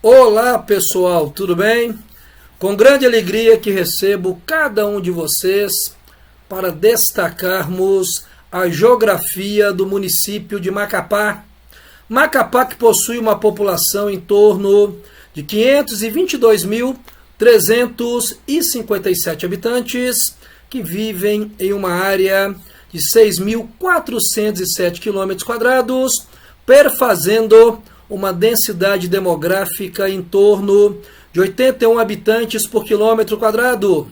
Olá pessoal, tudo bem? Com grande alegria que recebo cada um de vocês para destacarmos a geografia do município de Macapá. Macapá que possui uma população em torno de 522.357 habitantes que vivem em uma área de 6.407 km², perfazendo uma densidade demográfica em torno de 81 habitantes por quilômetro quadrado.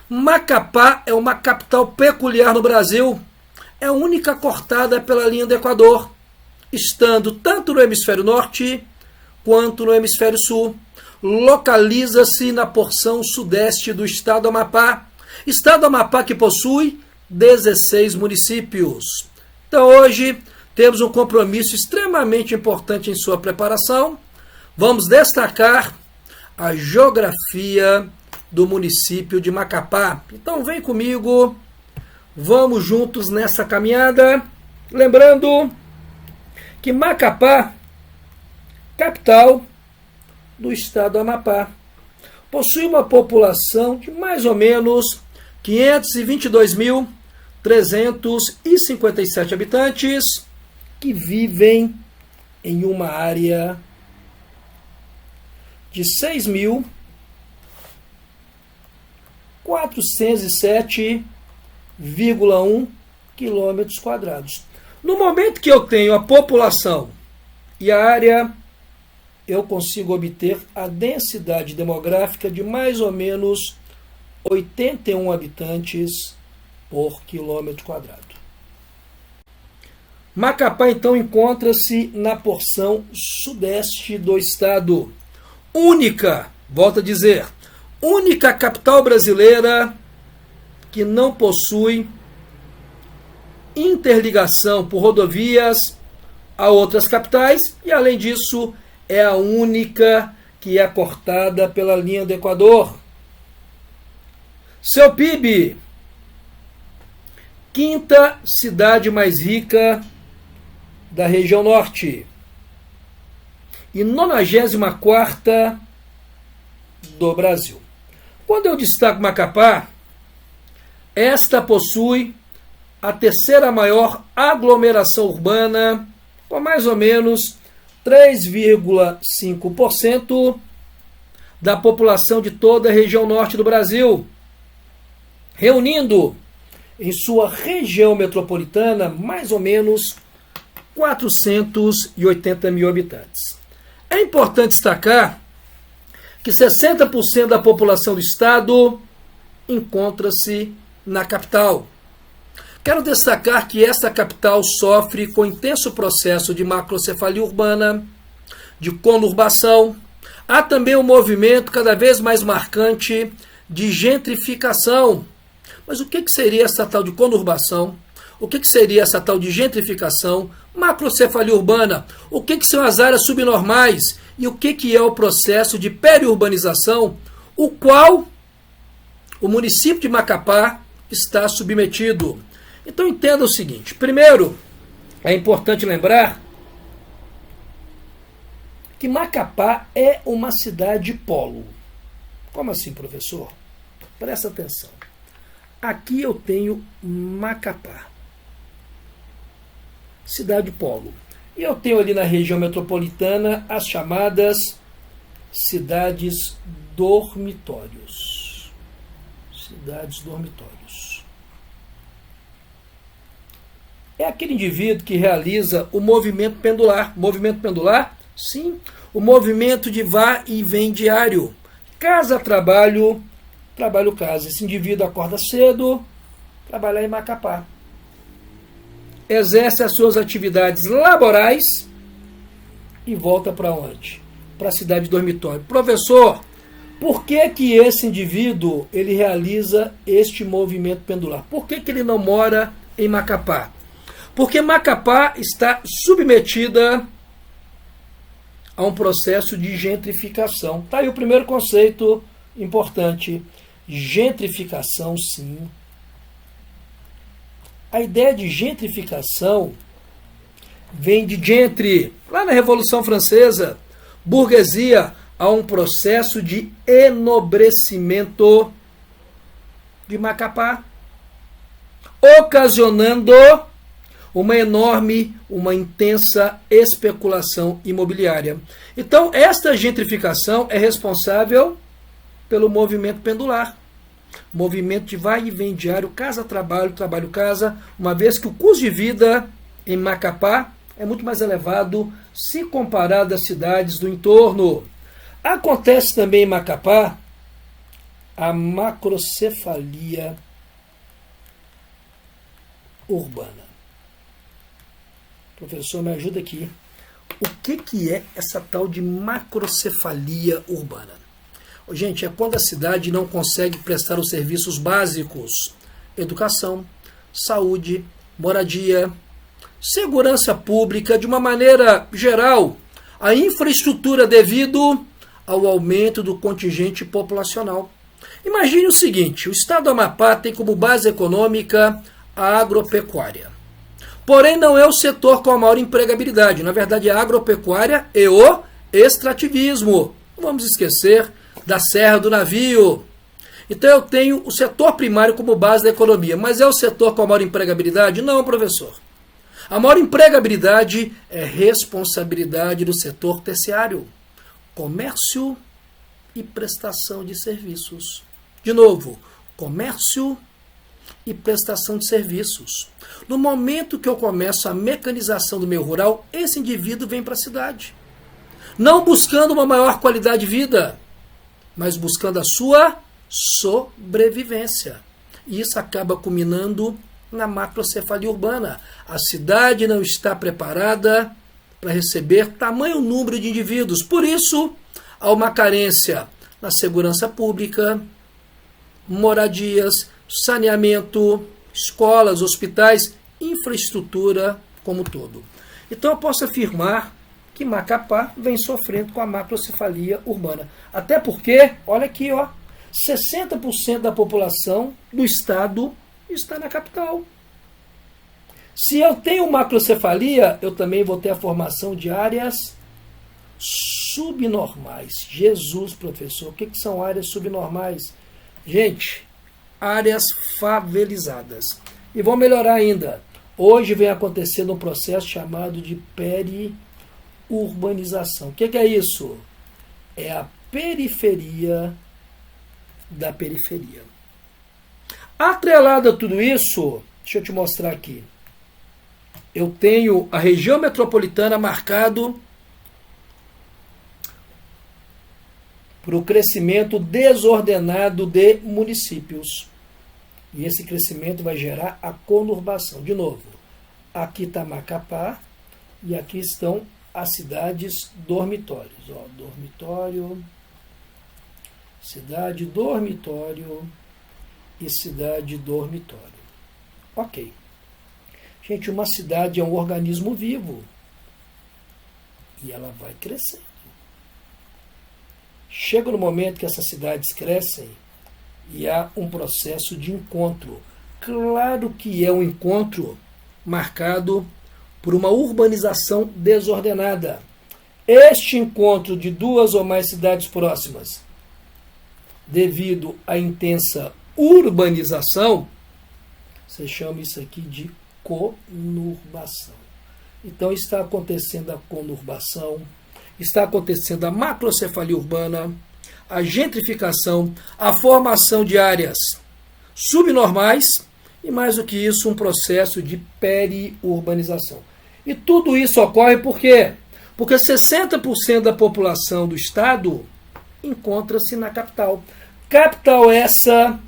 Macapá é uma capital peculiar no Brasil. É a única cortada pela linha do Equador, estando tanto no hemisfério norte quanto no hemisfério sul. Localiza-se na porção sudeste do estado do Amapá. Estado do Amapá que possui 16 municípios. Então hoje temos um compromisso extremamente importante em sua preparação. Vamos destacar a geografia do município de Macapá. Então vem comigo, vamos juntos nessa caminhada. Lembrando que Macapá, capital do estado do Amapá, possui uma população de mais ou menos 522.357 habitantes que vivem em uma área de 6.407,1 km². No momento que eu tenho a população e a área, eu consigo obter a densidade demográfica de mais ou menos 81 habitantes por quilômetro². Macapá, então, encontra-se na porção sudeste do estado. Única, volto a dizer, única capital brasileira que não possui interligação por rodovias a outras capitais e, além disso, é a única que é cortada pela linha do Equador. Seu PIB, quinta cidade mais rica da região norte e 94ª do Brasil. Quando eu destaco Macapá, esta possui a terceira maior aglomeração urbana, com mais ou menos 3,5% da população de toda a região norte do Brasil, reunindo em sua região metropolitana mais ou menos 480 mil habitantes. É importante destacar que 60% da população do estado encontra-se na capital. Quero destacar que esta capital sofre com intenso processo de macrocefalia urbana, de conurbação. Há também um movimento cada vez mais marcante de gentrificação. Mas o que seria essa tal de conurbação? O que seria essa tal de gentrificação? Macrocefalia urbana? O que são as áreas subnormais? E o que é o processo de periurbanização, o qual o município de Macapá está submetido? Então entenda o seguinte. Primeiro, é importante lembrar que Macapá é uma cidade polo. Como assim, professor? Presta atenção. Aqui eu tenho Macapá, cidade polo. E eu tenho ali na região metropolitana as chamadas cidades dormitórios. Cidades dormitórios. É aquele indivíduo que realiza o movimento pendular. Movimento pendular? Sim. O movimento de vá e vem diário. Casa-trabalho, trabalho-casa. Esse indivíduo acorda cedo, trabalha em Macapá. Exerce as suas atividades laborais e volta para onde? Para a cidade de dormitório. Professor, por que esse indivíduo ele realiza este movimento pendular? Por que ele não mora em Macapá? Porque Macapá está submetida a um processo de gentrificação. Está aí o primeiro conceito importante. Gentrificação, sim. A ideia de gentrificação vem de gentry, lá na Revolução Francesa, burguesia, há um processo de enobrecimento de Macapá, ocasionando uma enorme, uma intensa especulação imobiliária. Então, esta gentrificação é responsável pelo movimento pendular. Movimento de vai e vem diário, casa-trabalho, trabalho-casa, uma vez que o custo de vida em Macapá é muito mais elevado se comparado às cidades do entorno. Acontece também em Macapá a macrocefalia urbana. Professor, me ajuda aqui. O que é essa tal de macrocefalia urbana? Gente, é quando a cidade não consegue prestar os serviços básicos: educação, saúde, moradia, segurança pública, de uma maneira geral, a infraestrutura devido ao aumento do contingente populacional. Imagine o seguinte: o estado do Amapá tem como base econômica a agropecuária. Porém, não é o setor com a maior empregabilidade. Na verdade, é a agropecuária e o extrativismo. Não vamos esquecer da Serra do Navio. Então, eu tenho o setor primário como base da economia. Mas é o setor com a maior empregabilidade? Não, professor. A maior empregabilidade é responsabilidade do setor terciário. Comércio e prestação de serviços. De novo, comércio e prestação de serviços. No momento que eu começo a mecanização do meio rural, esse indivíduo vem para a cidade. Não buscando uma maior qualidade de vida, mas buscando a sua sobrevivência. E isso acaba culminando na macrocefalia urbana. A cidade não está preparada para receber tamanho número de indivíduos. Por isso, há uma carência na segurança pública, moradias, saneamento, escolas, hospitais, infraestrutura como um todo. Então eu posso afirmar que Macapá vem sofrendo com a macrocefalia urbana. Até porque, olha aqui, 60% da população do estado está na capital. Se eu tenho macrocefalia, eu também vou ter a formação de áreas subnormais. Jesus, professor, o que são áreas subnormais? Gente, áreas favelizadas. E vão melhorar ainda. Hoje vem acontecendo um processo chamado de periurbanização. O que é isso? É a periferia da periferia. Atrelado a tudo isso, deixa eu te mostrar aqui. Eu tenho a região metropolitana marcado por o crescimento desordenado de municípios. E esse crescimento vai gerar a conurbação. De novo, aqui está Macapá e aqui estão as cidades dormitórios. Dormitório, cidade dormitório e cidade dormitório. Ok. Gente, uma cidade é um organismo vivo e ela vai crescendo. Chega no momento que essas cidades crescem e há um processo de encontro. Claro que é um encontro marcado por uma urbanização desordenada. Este encontro de duas ou mais cidades próximas, devido à intensa urbanização, você chama isso aqui de conurbação. Então está acontecendo a conurbação, está acontecendo a macrocefalia urbana, a gentrificação, a formação de áreas subnormais e, mais do que isso, um processo de periurbanização. E tudo isso ocorre por quê? Porque 60% da população do estado encontra-se na capital. Capital essa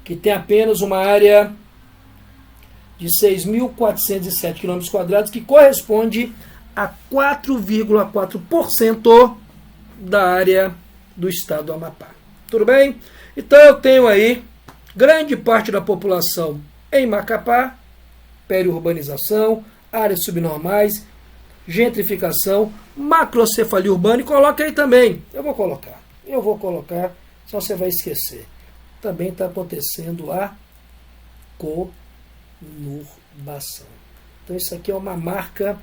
que tem apenas uma área de 6.407 km², que corresponde a 4,4% da área do estado do Amapá. Tudo bem? Então eu tenho aí grande parte da população em Macapá, periurbanização, áreas subnormais, gentrificação, macrocefalia urbana, e coloca aí também. Eu vou colocar, senão você vai esquecer. Também está acontecendo a conurbação. Então isso aqui é uma marca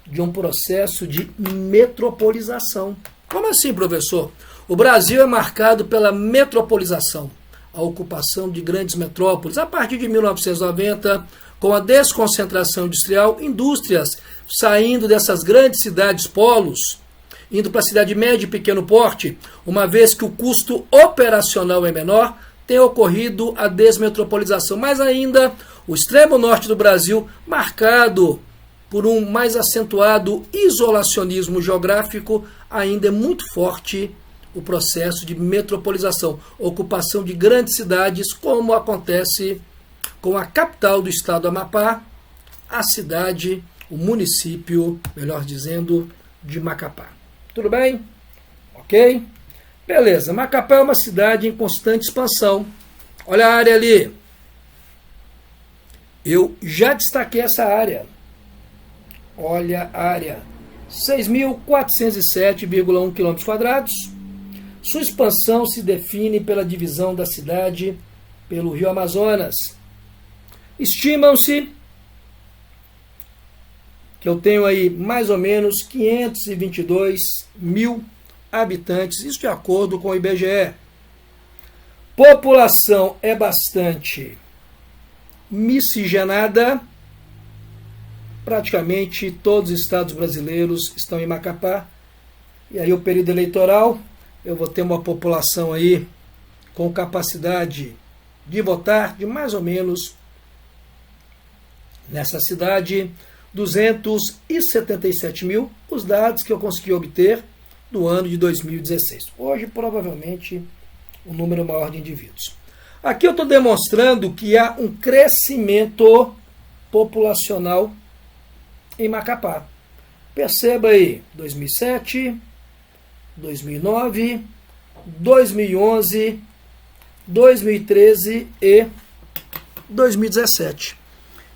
de um processo de metropolização. Como assim, professor? O Brasil é marcado pela metropolização, a ocupação de grandes metrópoles. A partir de 1990, com a desconcentração industrial, indústrias saindo dessas grandes cidades polos, indo para a cidade média e pequeno porte, uma vez que o custo operacional é menor, tem ocorrido a desmetropolização. Mas ainda, o extremo norte do Brasil, marcado por um mais acentuado isolacionismo geográfico, ainda é muito forte o processo de metropolização, ocupação de grandes cidades, como acontece com a capital do estado do Amapá, a cidade, o município, melhor dizendo, de Macapá. Tudo bem? Ok? Beleza, Macapá é uma cidade em constante expansão. Olha a área ali. Eu já destaquei essa área. Olha a área. 6.407,1 km². Sua expansão se define pela divisão da cidade pelo Rio Amazonas. Estimam-se que eu tenho aí mais ou menos 522 mil habitantes, isso de acordo com o IBGE. População é bastante miscigenada. Praticamente todos os estados brasileiros estão em Macapá. E aí o período eleitoral, eu vou ter uma população aí com capacidade de votar de mais ou menos, nessa cidade, 277 mil, os dados que eu consegui obter do ano de 2016. Hoje, provavelmente, um número maior de indivíduos. Aqui eu estou demonstrando que há um crescimento populacional em Macapá. Perceba aí, 2007, 2009, 2011, 2013 e 2017.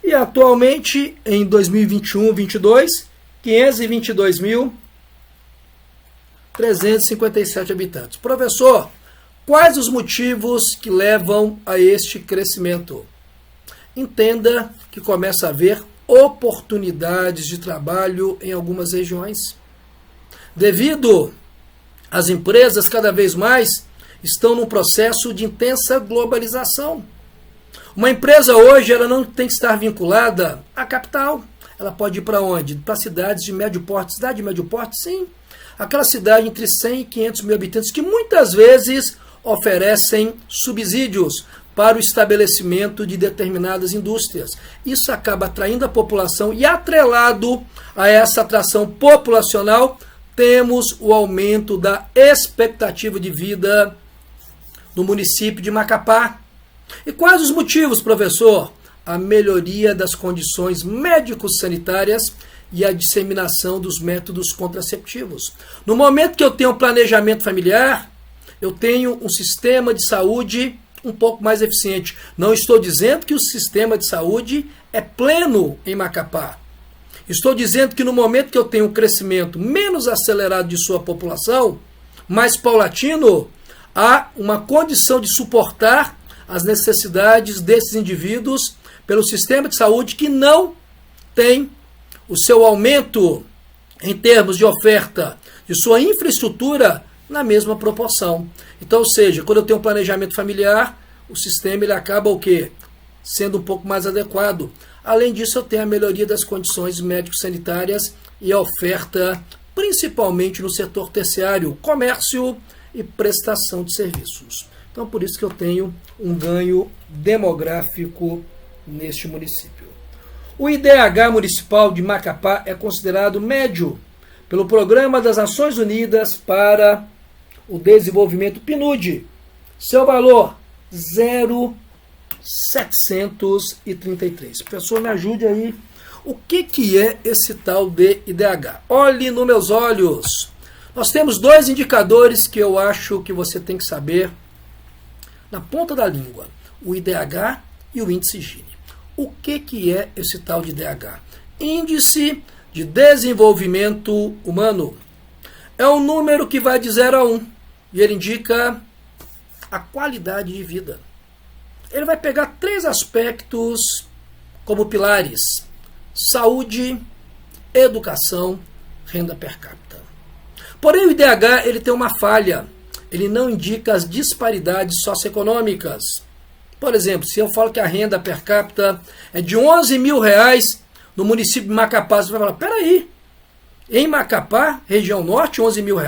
E atualmente, em 2021-22, 522.357 habitantes. Professor, quais os motivos que levam a este crescimento? Entenda que começa a haver oportunidades de trabalho em algumas regiões. Devido às empresas cada vez mais estão num processo de intensa globalização. Uma empresa hoje ela não tem que estar vinculada à capital. Ela pode ir para onde? Para cidades de médio porte. Cidade de médio porte, sim. Aquela cidade entre 100 e 500 mil habitantes que muitas vezes oferecem subsídios para o estabelecimento de determinadas indústrias. Isso acaba atraindo a população e, atrelado a essa atração populacional, temos o aumento da expectativa de vida no município de Macapá. E quais os motivos, professor? A melhoria das condições médico-sanitárias e a disseminação dos métodos contraceptivos. No momento que eu tenho um planejamento familiar, eu tenho um sistema de saúde um pouco mais eficiente. Não estou dizendo que o sistema de saúde é pleno em Macapá. Estou dizendo que no momento que eu tenho um crescimento menos acelerado de sua população, mais paulatino, há uma condição de suportar as necessidades desses indivíduos pelo sistema de saúde que não tem o seu aumento em termos de oferta de sua infraestrutura na mesma proporção. Então, ou seja, quando eu tenho um planejamento familiar, o sistema ele acaba o quê? Sendo um pouco mais adequado. Além disso, eu tenho a melhoria das condições médico-sanitárias e a oferta, principalmente no setor terciário, comércio e prestação de serviços. Então, por isso que eu tenho um ganho demográfico neste município. O IDH municipal de Macapá é considerado médio pelo Programa das Nações Unidas para o Desenvolvimento, PNUD. Seu valor, 0,733. Professor, me ajude aí. O que é esse tal de IDH? Olhe nos meus olhos. Nós temos dois indicadores que eu acho que você tem que saber na ponta da língua. O IDH e o índice Gini. O que é esse tal de IDH? Índice de Desenvolvimento Humano. É um número que vai de 0 a 1 e ele indica a qualidade de vida. Ele vai pegar 3 aspectos como pilares: saúde, educação, renda per capita. Porém, o IDH ele tem uma falha. Ele não indica as disparidades socioeconômicas. Por exemplo, se eu falo que a renda per capita é de R$11 mil no município de Macapá, você vai falar, peraí, em Macapá, região norte, R$11 mil, o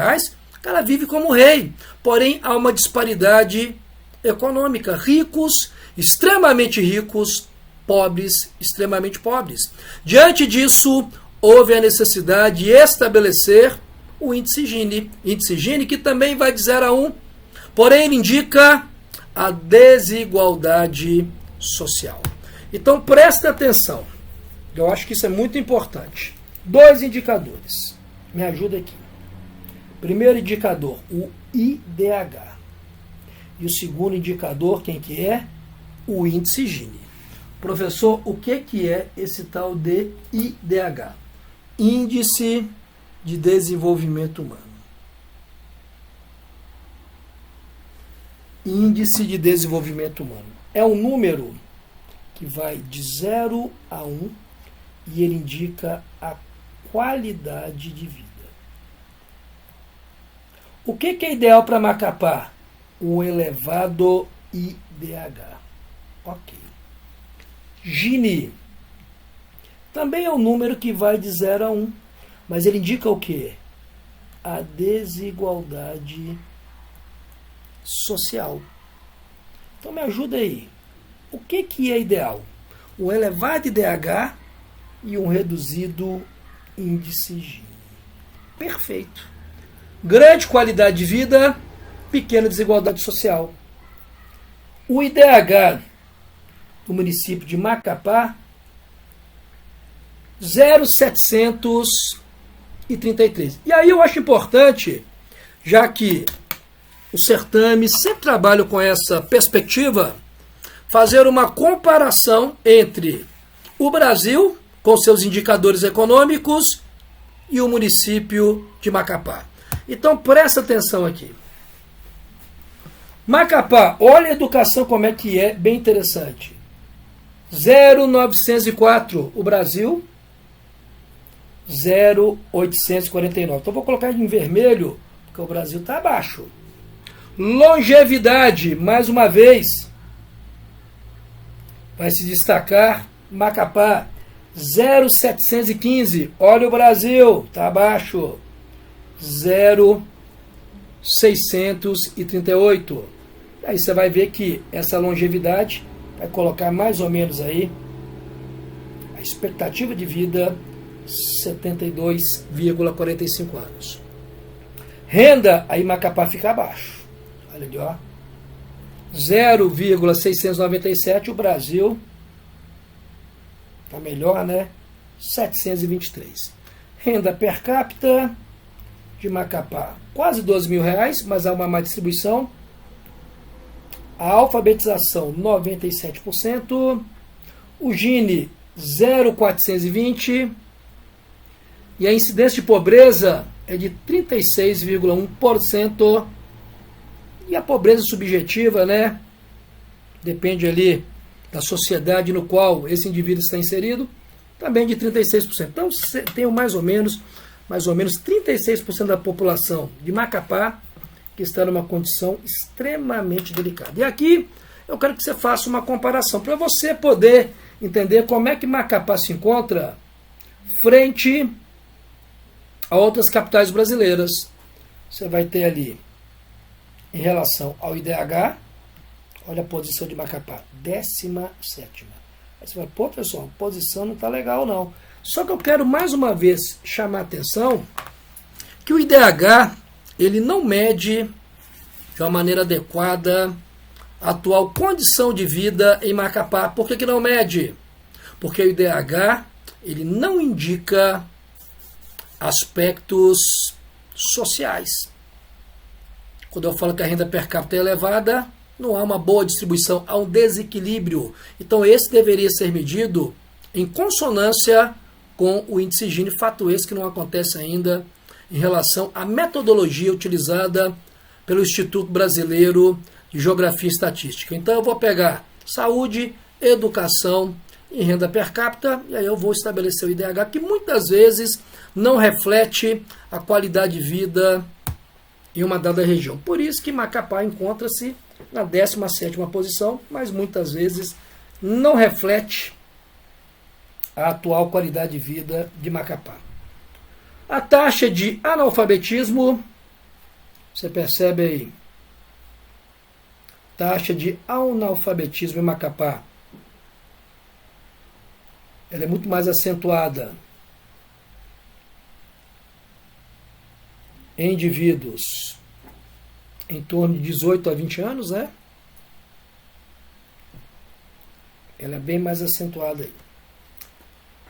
cara vive como rei. Porém, há uma disparidade econômica. Ricos, extremamente ricos, pobres, extremamente pobres. Diante disso, houve a necessidade de estabelecer o índice Gini, que também vai de 0 a 1, porém ele indica a desigualdade social. Então presta atenção, eu acho que isso é muito importante. 2 indicadores, me ajuda aqui. Primeiro indicador, o IDH. E o segundo indicador, quem que é? O índice Gini. Professor, o que é esse tal de IDH? Índice de Desenvolvimento Humano. Índice de Desenvolvimento Humano. É um número que vai de 0 a 1 e ele indica a qualidade de vida. O que é ideal para Macapá? Um elevado IDH. Ok. Gini. Também é um número que vai de 0 a 1. Mas ele indica o quê? A desigualdade social. Então me ajuda aí. O que é ideal? Um elevado IDH e um reduzido índice Gini. Perfeito. Grande qualidade de vida, pequena desigualdade social. O IDH do município de Macapá, 0,733. E aí eu acho importante, já que o certame sempre trabalha com essa perspectiva, fazer uma comparação entre o Brasil, com seus indicadores econômicos, e o município de Macapá. Então presta atenção aqui. Macapá, olha a educação como é que é, bem interessante. 0,904 o Brasil, 0,849. Então vou colocar em vermelho, porque o Brasil está abaixo. Longevidade, mais uma vez, vai se destacar Macapá, 0,715. Olha o Brasil, está abaixo. 0,638. Aí você vai ver que essa longevidade vai colocar mais ou menos aí a expectativa de vida 72,45 anos. Renda, aí Macapá fica abaixo. Olha ali, ó. 0,697, o Brasil está melhor, né? 723. Renda per capita de Macapá, quase R$12 mil, mas há uma má distribuição. A alfabetização, 97%. O Gini, 0,420. E a incidência de pobreza é de 36,1%. E a pobreza subjetiva, né? Depende ali da sociedade no qual esse indivíduo está inserido, também de 36%. Então, tem mais ou menos 36% da população de Macapá que está numa condição extremamente delicada. E aqui eu quero que você faça uma comparação para você poder entender como é que Macapá se encontra frente a outras capitais brasileiras. Você vai ter ali, em relação ao IDH, olha a posição de Macapá, 17ª. Aí você vai, pô, pessoal, a posição não está legal não. Só que eu quero mais uma vez chamar a atenção que o IDH ele não mede de uma maneira adequada a atual condição de vida em Macapá. Por que não mede? Porque o IDH ele não indica aspectos sociais. Quando eu falo que a renda per capita é elevada, não há uma boa distribuição, há um desequilíbrio. Então esse deveria ser medido em consonância com o índice Gini, fato esse que não acontece ainda em relação à metodologia utilizada pelo Instituto Brasileiro de Geografia e Estatística. Então eu vou pegar saúde, educação em renda per capita, e aí eu vou estabelecer o IDH, que muitas vezes não reflete a qualidade de vida em uma dada região. Por isso que Macapá encontra-se na 17ª posição, mas muitas vezes não reflete a atual qualidade de vida de Macapá. A taxa de analfabetismo, você percebe aí, taxa de analfabetismo em Macapá, ela é muito mais acentuada em indivíduos em torno de 18 a 20 anos, né? Ela é bem mais acentuada aí.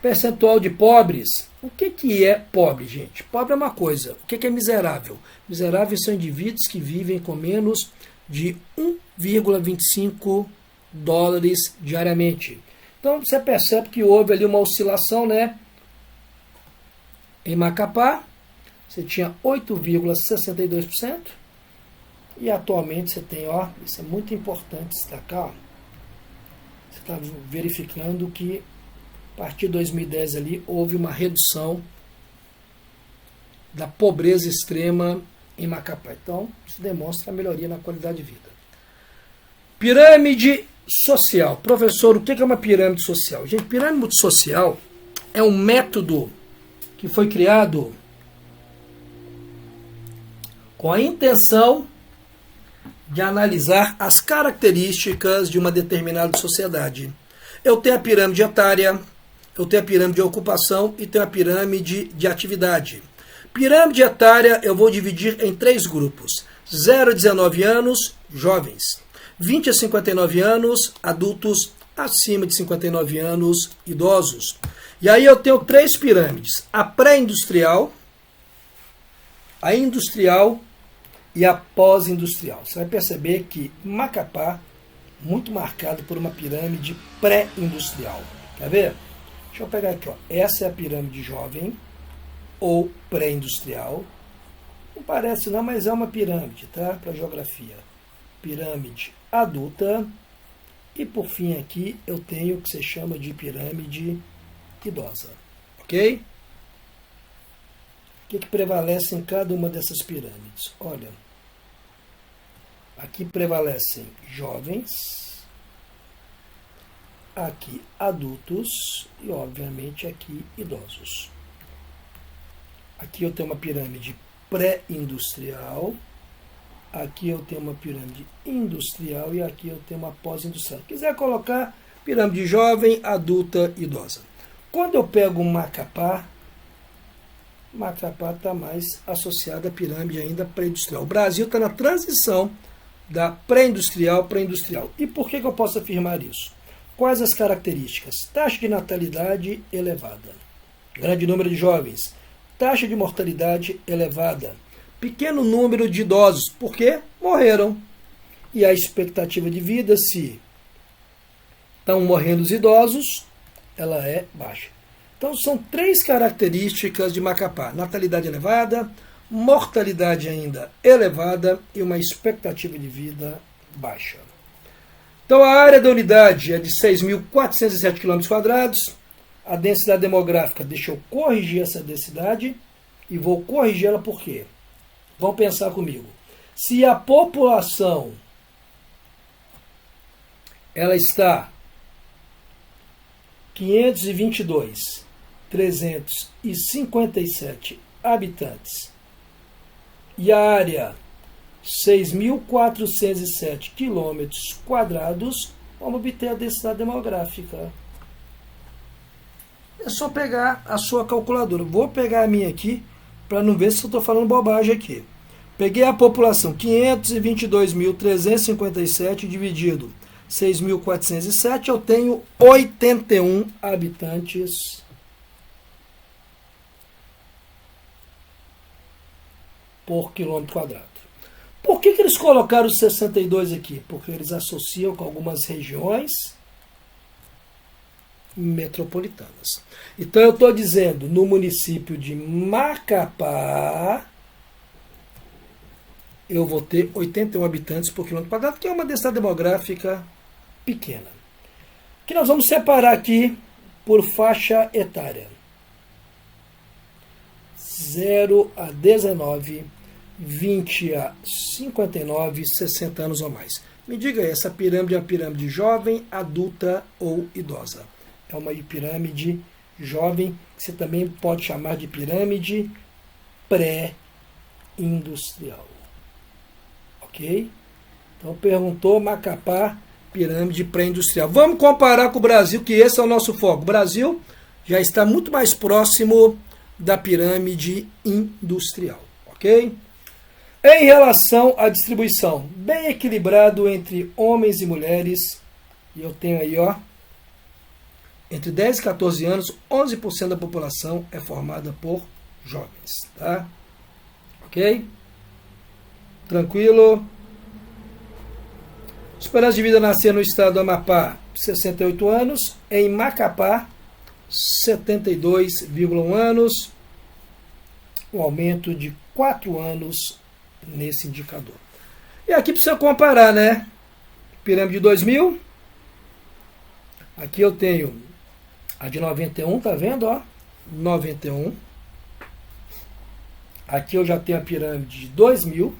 Percentual de pobres. O que é pobre, gente? Pobre é uma coisa. O que é miserável? Miseráveis são indivíduos que vivem com menos de 1,25 dólares diariamente. Então você percebe que houve ali uma oscilação, né? Em Macapá, você tinha 8,62%. E atualmente você tem, ó, isso é muito importante destacar, ó, você está verificando que a partir de 2010 ali houve uma redução da pobreza extrema em Macapá. Então, isso demonstra a melhoria na qualidade de vida. Pirâmide social. Professor, o que é uma pirâmide social? Gente, pirâmide social é um método que foi criado com a intenção de analisar as características de uma determinada sociedade. Eu tenho a pirâmide etária, eu tenho a pirâmide de ocupação e tenho a pirâmide de atividade. Pirâmide etária eu vou dividir em 3 grupos. 0 a 19 anos, jovens. 20 a 59 anos, adultos. Acima de 59 anos, idosos. E aí eu tenho 3 pirâmides. A pré-industrial, a industrial e a pós-industrial. Você vai perceber que Macapá, muito marcado por uma pirâmide pré-industrial. Quer ver? Deixa eu pegar aqui, ó. Essa é a pirâmide jovem ou pré-industrial. Não parece não, mas é uma pirâmide, tá? Para geografia. Pirâmide adulta. E por fim aqui eu tenho o que se chama de pirâmide idosa. Ok? O que prevalece em cada uma dessas pirâmides? Olha, aqui prevalecem jovens, aqui adultos e, obviamente, aqui idosos. Aqui eu tenho uma pirâmide pré-industrial, aqui eu tenho uma pirâmide industrial e aqui eu tenho uma pós-industrial. Se quiser colocar pirâmide jovem, adulta, idosa. Quando eu pego um Macapá está mais associado à pirâmide ainda pré-industrial. O Brasil está na transição da pré-industrial para industrial. E por que eu posso afirmar isso? Quais as características? Taxa de natalidade elevada, grande número de jovens, taxa de mortalidade elevada, pequeno número de idosos, porque morreram. E a expectativa de vida, se estão morrendo os idosos, ela é baixa. Então, são 3 características de Macapá. Natalidade elevada, mortalidade ainda elevada e uma expectativa de vida baixa. Então, a área da unidade é de 6.407 km². A densidade demográfica, deixa eu corrigir essa densidade e vou corrigi-la por quê? Vão pensar comigo. Se a população ela está 522.357 habitantes e a área 6.407 km², vamos obter a densidade demográfica. É só pegar a sua calculadora. Vou pegar a minha aqui para não ver se eu estou falando bobagem aqui. Peguei a população 522.357 dividido 6.407, eu tenho 81 habitantes por quilômetro quadrado. Por que eles colocaram os 62 aqui? Porque eles associam com algumas regiões metropolitanas. Então eu estou dizendo, no município de Macapá, eu vou ter 81 habitantes por quilômetro quadrado, que é uma densidade demográfica pequena. que nós vamos separar aqui por faixa etária. 0 a 19, 20 a 59, 60 anos ou mais. Me diga aí, essa pirâmide é uma pirâmide jovem, adulta ou idosa? É uma pirâmide jovem, que você também pode chamar de pirâmide pré-industrial. Ok? Então perguntou Macapá, pirâmide pré-industrial. Vamos comparar com o Brasil, que esse é o nosso foco. O Brasil já está muito mais próximo da pirâmide industrial. Ok? Em relação à distribuição, bem equilibrado entre homens e mulheres, e eu tenho aí, ó, entre 10 e 14 anos, 11% da população é formada por jovens, tá? Ok? Tranquilo? Esperança de vida nascer no estado do Amapá, 68 anos, em Macapá, 72,1 anos, um aumento de 4 anos nesse indicador. E aqui precisa comparar, né? Pirâmide 2000. Aqui eu tenho a de 91, tá vendo, ó? 91. Aqui eu já tenho a pirâmide de 2000.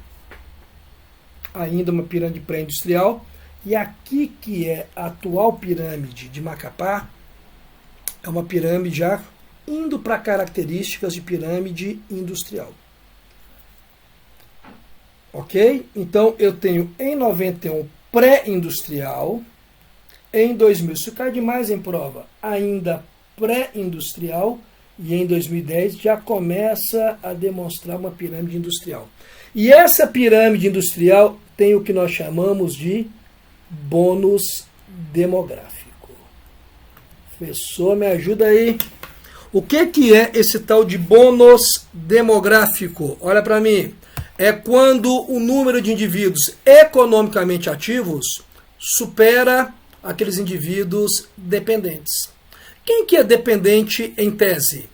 Ainda uma pirâmide pré-industrial. E aqui que é a atual pirâmide de Macapá, é uma pirâmide já indo para características de pirâmide industrial. Ok? Então, eu tenho em 91 pré-industrial, em 2000, isso cai demais em prova, ainda pré-industrial, e em 2010 já começa a demonstrar uma pirâmide industrial. E essa pirâmide industrial tem o que nós chamamos de bônus demográfico. Professor, me ajuda aí. O que é esse tal de bônus demográfico? Olha para mim. É quando o número de indivíduos economicamente ativos supera aqueles indivíduos dependentes. Quem que é dependente em tese?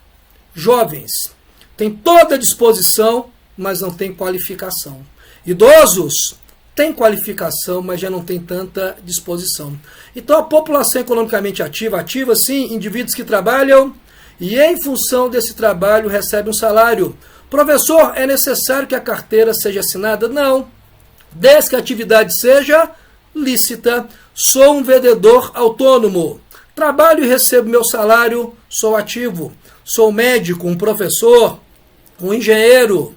Jovens. Tem toda a disposição, mas não tem qualificação. Idosos têm qualificação, mas já não tem tanta disposição. Então a população economicamente ativa sim, indivíduos que trabalham e em função desse trabalho recebem um salário. Professor, é necessário que a carteira seja assinada? Não. Desde que a atividade seja lícita. Sou um vendedor autônomo. Trabalho e recebo meu salário, sou ativo. Sou médico, um professor, um engenheiro,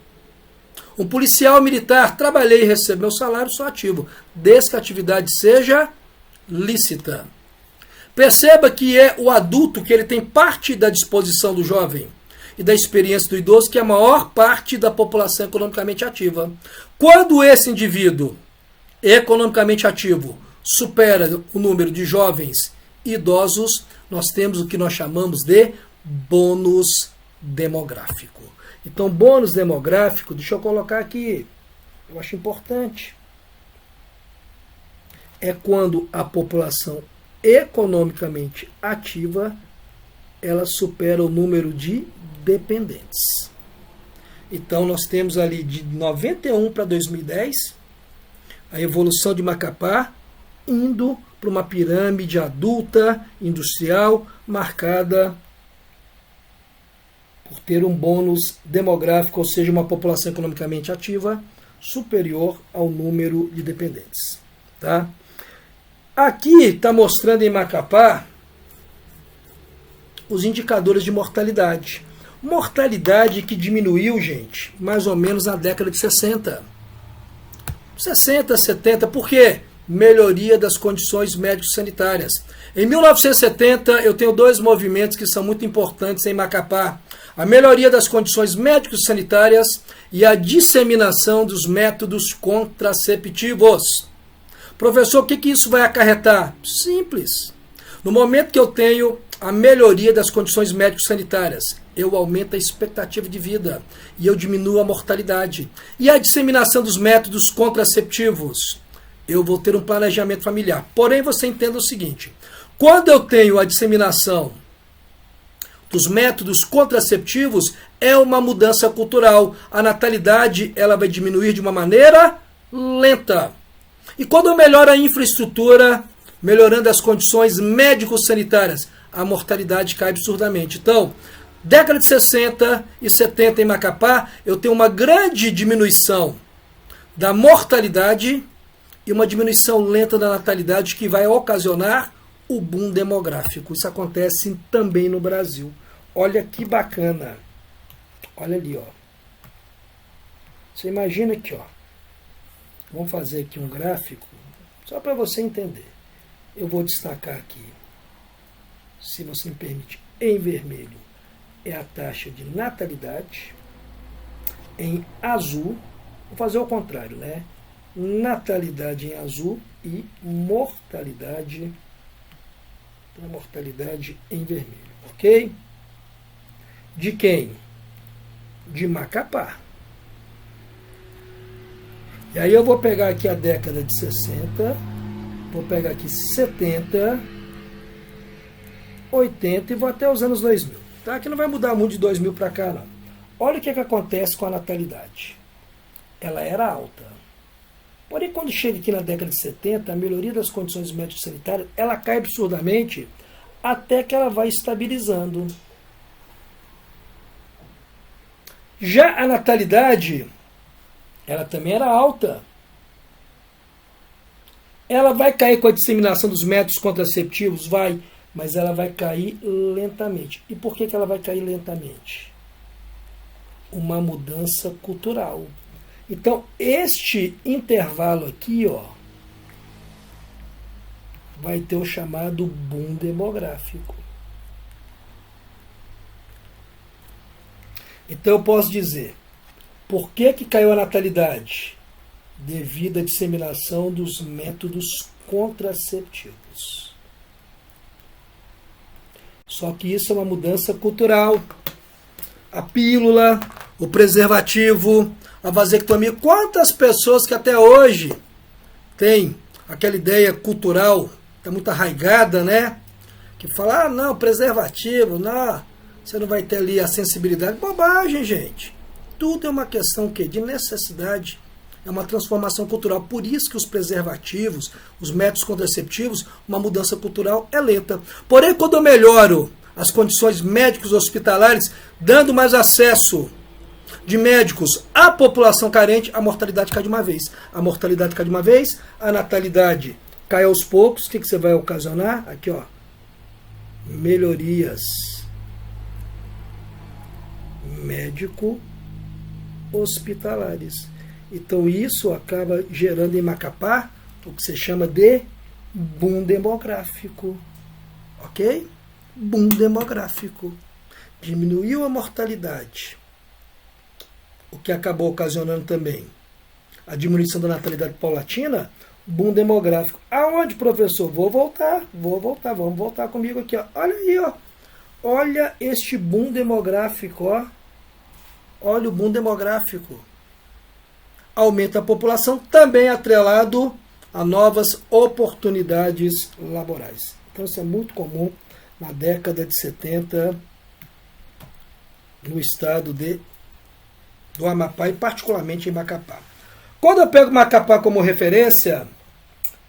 um policial militar. Trabalhei e recebo meu salário, sou ativo. Desde que a atividade seja lícita. Perceba que é o adulto que ele tem parte da disposição do jovem e da experiência do idoso, que é a maior parte da população economicamente ativa. Quando esse indivíduo economicamente ativo supera o número de jovens e idosos, nós temos o que nós chamamos de bônus demográfico. Então, bônus demográfico, deixa eu colocar aqui, eu acho importante, é quando a população economicamente ativa ela supera o número de dependentes. Então nós temos ali de 91 para 2010 a evolução de Macapá indo para uma pirâmide adulta, industrial, marcada por ter um bônus demográfico, ou seja, uma população economicamente ativa superior ao número de dependentes. Tá? Aqui está mostrando em Macapá os indicadores de mortalidade. Mortalidade que diminuiu, gente, mais ou menos na década de 60. 60, 70, por quê? Melhoria das condições médico-sanitárias. Em 1970, eu tenho dois movimentos que são muito importantes em Macapá. A melhoria das condições médico-sanitárias e a disseminação dos métodos contraceptivos. Professor, o que isso vai acarretar? Simples. No momento que eu tenho a melhoria das condições médico-sanitárias, eu aumento a expectativa de vida e eu diminuo a mortalidade. E a disseminação dos métodos contraceptivos, eu vou ter um planejamento familiar. Porém, você entenda o seguinte, quando eu tenho a disseminação dos métodos contraceptivos, é uma mudança cultural. A natalidade ela vai diminuir de uma maneira lenta. E quando eu melhoro a infraestrutura, melhorando as condições médico-sanitárias, a mortalidade cai absurdamente. Então, década de 60 e 70 em Macapá, eu tenho uma grande diminuição da mortalidade e uma diminuição lenta da natalidade que vai ocasionar o boom demográfico. Isso acontece também no Brasil. Olha que bacana. Olha ali, ó. Você imagina aqui, ó. Vamos fazer aqui um gráfico, só para você entender. Eu vou destacar aqui, se você me permite, em vermelho é a taxa de natalidade, em azul, vou fazer o contrário, né? Natalidade em azul e mortalidade em vermelho, ok? De quem? De Macapá. E aí eu vou pegar aqui a década de 60, vou pegar aqui 70, 80 e vou até os anos 2000. Tá? Que não vai mudar muito de 2000 para cá, não. Olha o que acontece com a natalidade. Ela era alta. Porém, quando chega aqui na década de 70, a melhoria das condições médico-sanitárias, ela cai absurdamente até que ela vai estabilizando. Já a natalidade, ela também era alta. Ela vai cair com a disseminação dos métodos contraceptivos? Vai, mas ela vai cair lentamente. E por que ela vai cair lentamente? Uma mudança cultural. Então, este intervalo aqui, ó, vai ter o chamado boom demográfico. Então, eu posso dizer, por que caiu a natalidade? Devido à disseminação dos métodos contraceptivos. Só que isso é uma mudança cultural. A pílula, o preservativo, a vasectomia. Quantas pessoas que até hoje têm aquela ideia cultural, que é muito arraigada, né? Que fala, ah, não, preservativo, não, você não vai ter ali a sensibilidade. Bobagem, gente. Tudo é uma questão que de necessidade, é uma transformação cultural. Por isso que os preservativos, os métodos contraceptivos, uma mudança cultural é lenta. Porém, quando eu melhoro as condições médicos hospitalares, dando mais acesso de médicos à população carente, a mortalidade cai de uma vez. A mortalidade cai de uma vez, a natalidade cai aos poucos. O que você vai ocasionar? Aqui, ó, melhorias médico-hospitalares. Então isso acaba gerando em Macapá o que se chama de boom demográfico. Ok? Boom demográfico. Diminuiu a mortalidade, o que acabou ocasionando também a diminuição da natalidade paulatina, boom demográfico. Aonde, professor? Vou voltar, vamos voltar comigo aqui, ó. Olha aí, ó. Olha este boom demográfico, ó. Olha o boom demográfico. Aumenta a população, também atrelado a novas oportunidades laborais. Então isso é muito comum na década de 70 no estado do Amapá e particularmente em Macapá. Quando eu pego Macapá como referência,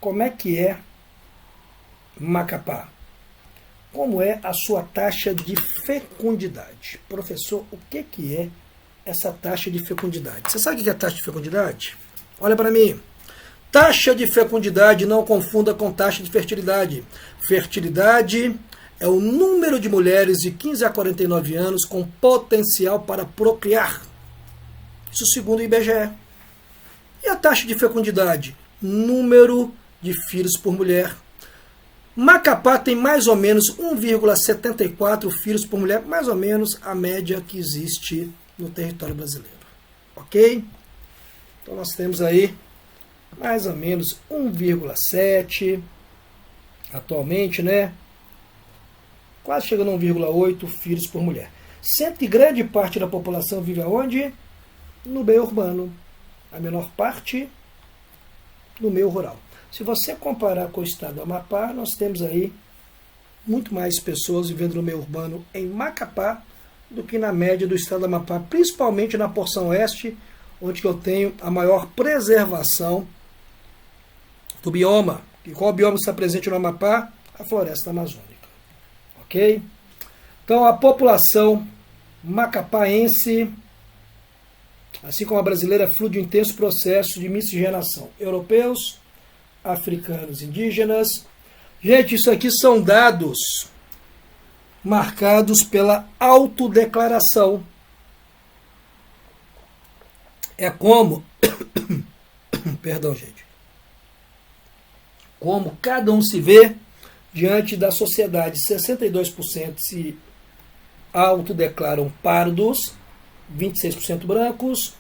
como é que é Macapá? Como é a sua taxa de fecundidade? Professor, o que é essa taxa de fecundidade? Você sabe o que é taxa de fecundidade? Olha para mim. Taxa de fecundidade, não confunda com taxa de fertilidade. Fertilidade é o número de mulheres de 15 a 49 anos com potencial para procriar. Isso segundo o IBGE. E a taxa de fecundidade? Número de filhos por mulher. Macapá tem mais ou menos 1,74 filhos por mulher, mais ou menos a média que existe no território brasileiro. Ok? Então nós temos aí mais ou menos 1,7 atualmente, né? Quase chegando a 1,8 filhos por mulher. Sendo que grande parte da população vive aonde? No meio urbano. A menor parte no meio rural. Se você comparar com o estado do Amapá, nós temos aí muito mais pessoas vivendo no meio urbano em Macapá do que na média do estado do Amapá, principalmente na porção oeste, onde eu tenho a maior preservação do bioma, E qual bioma está presente no Amapá? A floresta amazônica. Ok? Então, a população macapaense, assim como a brasileira, flui de um intenso processo de miscigenação. Europeus, africanos, indígenas. Gente, isso aqui são dados marcados pela autodeclaração. É como, perdão, gente, como cada um se vê diante da sociedade. 62% se autodeclaram pardos, 26% brancos,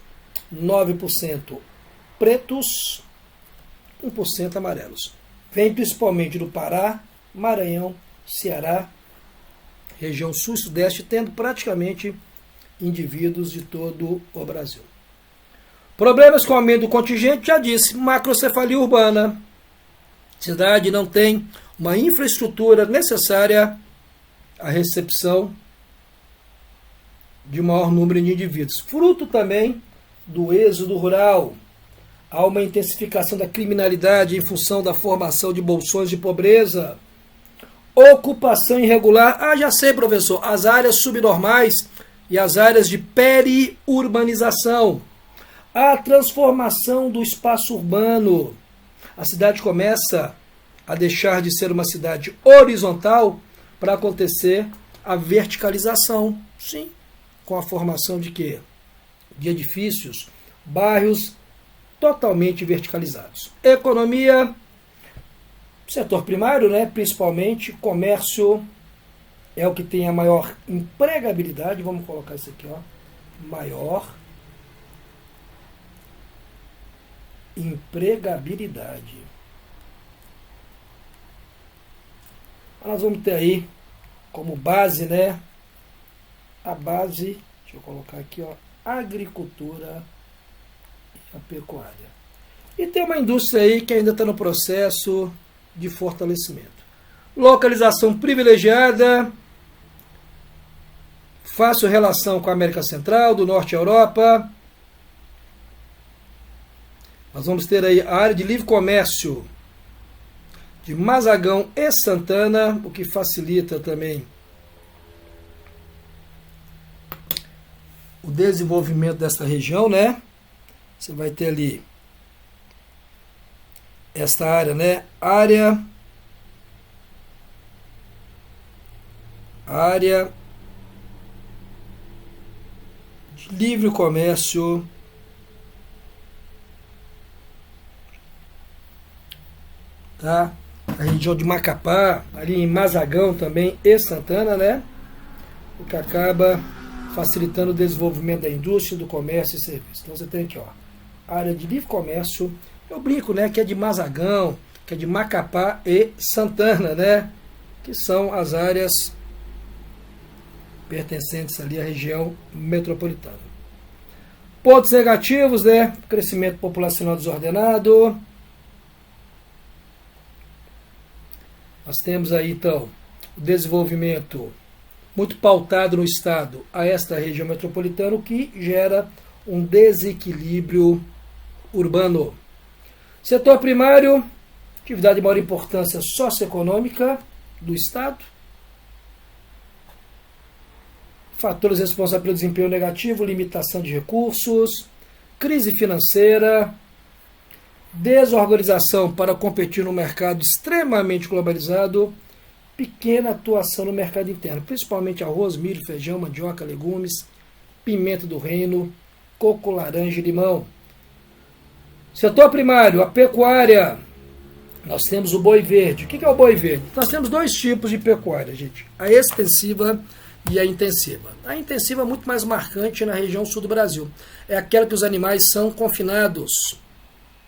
9% pretos, 1% amarelos. Vem principalmente do Pará, Maranhão, Ceará, região sul e sudeste, tendo praticamente indivíduos de todo o Brasil. Problemas com o aumento do contingente, já disse, macrocefalia urbana. Cidade não tem uma infraestrutura necessária à recepção de maior número de indivíduos. Fruto também do êxodo rural. Há uma intensificação da criminalidade em função da formação de bolsões de pobreza. Ocupação irregular. Ah, já sei, professor, as áreas subnormais e as áreas de periurbanização. A transformação do espaço urbano. A cidade começa a deixar de ser uma cidade horizontal para acontecer a verticalização. Sim, com a formação de quê? De edifícios, bairros totalmente verticalizados. Economia, setor primário, né, principalmente, comércio é o que tem a maior empregabilidade. Vamos colocar isso aqui, ó, maior empregabilidade. Nós vamos ter aí como base, né, a base, deixa eu colocar aqui, ó, agricultura e a pecuária. E tem uma indústria aí que ainda está no processo de fortalecimento. Localização privilegiada, fácil relação com a América Central, do Norte à Europa. Nós vamos ter aí a área de livre comércio de Mazagão e Santana, o que facilita também o desenvolvimento desta região, né? Você vai ter ali esta área, né? Área de livre comércio tá? A região de Macapá, ali em Mazagão também e Santana, né? O que acaba facilitando o desenvolvimento da indústria, do comércio e serviços. Então você tem aqui, ó, área de livre comércio. Eu brinco, né, que é de Mazagão, que é de Macapá e Santana, né? Que são as áreas pertencentes ali à região metropolitana. Pontos negativos, né? Crescimento populacional desordenado. Nós temos aí, então, o desenvolvimento muito pautado no Estado a esta região metropolitana, o que gera um desequilíbrio urbano. Setor primário, atividade de maior importância socioeconômica do Estado. Fatores responsáveis pelo desempenho negativo, limitação de recursos, crise financeira, desorganização para competir no mercado extremamente globalizado, pequena atuação no mercado interno, principalmente arroz, milho, feijão, mandioca, legumes, pimenta do reino, coco, laranja e limão. Setor primário, a pecuária. Nós temos o boi verde. O que é o boi verde? Nós temos dois tipos de pecuária, gente. A extensiva e a intensiva. A intensiva é muito mais marcante na região sul do Brasil. É aquela que os animais são confinados.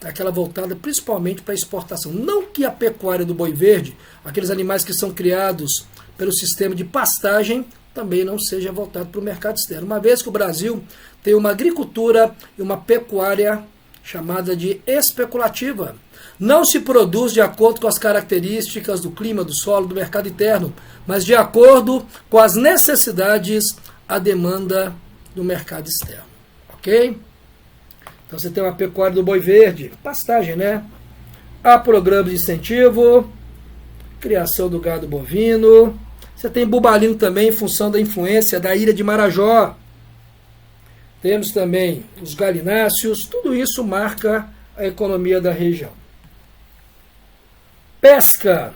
Aquela voltada principalmente para exportação. Não que a pecuária do boi verde, aqueles animais que são criados pelo sistema de pastagem, também não seja voltado para o mercado externo. Uma vez que o Brasil tem uma agricultura e uma pecuária chamada de especulativa. Não se produz de acordo com as características do clima, do solo, do mercado interno, mas de acordo com as necessidades, a demanda do mercado externo. Ok? Então você tem uma pecuária do boi verde, pastagem, né? há programas de incentivo, criação do gado bovino. Você tem bubalino também em função da influência da ilha de Marajó. Temos também os galináceos. Tudo isso marca a economia da região. Pesca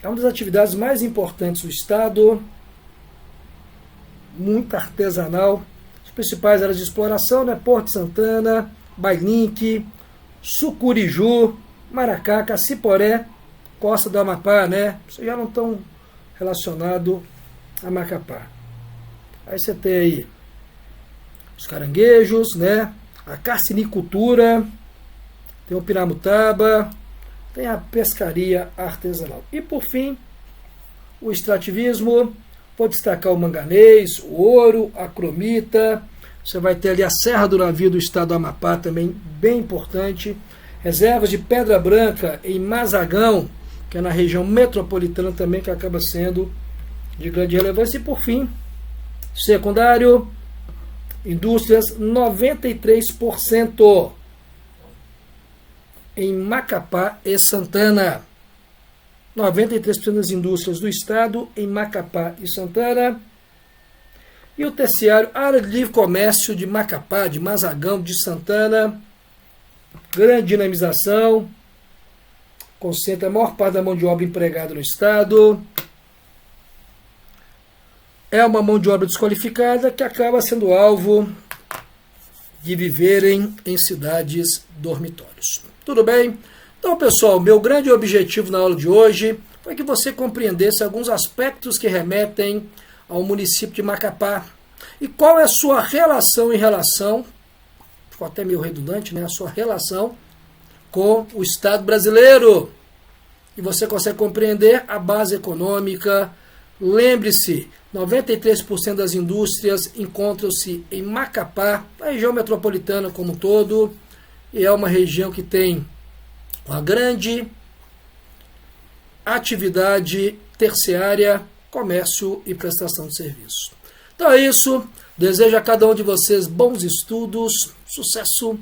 é uma das atividades mais importantes do estado. Muito artesanal. As principais áreas de exploração, né? Porto de Santana, Bailink, Sucuriju, Maracá, Caciporé, Costa do Amapá, né? Vocês já não estão relacionados a Macapá. Aí você tem aí os caranguejos, né? A carcinicultura, tem o piramutaba, tem a pescaria artesanal. E por fim, o extrativismo. Vou destacar o manganês, o ouro, a cromita. Você vai ter ali a Serra do Navio do estado do Amapá, também bem importante. Reservas de pedra branca em Mazagão, que é na região metropolitana também, que acaba sendo de grande relevância. E por fim, secundário, indústrias 93% em Macapá e Santana. 93% das indústrias do estado em Macapá e Santana. E o terciário, área de livre comércio de Macapá, de Mazagão, de Santana. Grande dinamização. Concentra a maior parte da mão de obra empregada no estado. É uma mão de obra desqualificada que acaba sendo alvo de viverem em cidades dormitórios. Tudo bem? Então, pessoal, meu grande objetivo na aula de hoje foi que você compreendesse alguns aspectos que remetem ao município de Macapá. E qual é a sua relação ficou até meio redundante, né? A sua relação com o Estado brasileiro. E você consegue compreender a base econômica. Lembre-se, 93% das indústrias encontram-se em Macapá, a região metropolitana como um todo, e é uma região que tem uma grande atividade terciária, comércio e prestação de serviço. Então é isso. Desejo a cada um de vocês bons estudos, sucesso,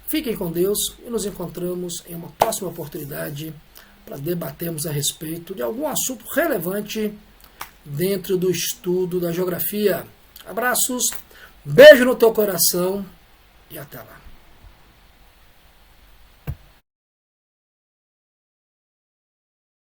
fiquem com Deus e nos encontramos em uma próxima oportunidade para debatermos a respeito de algum assunto relevante dentro do estudo da geografia. Abraços, beijo no teu coração e até lá.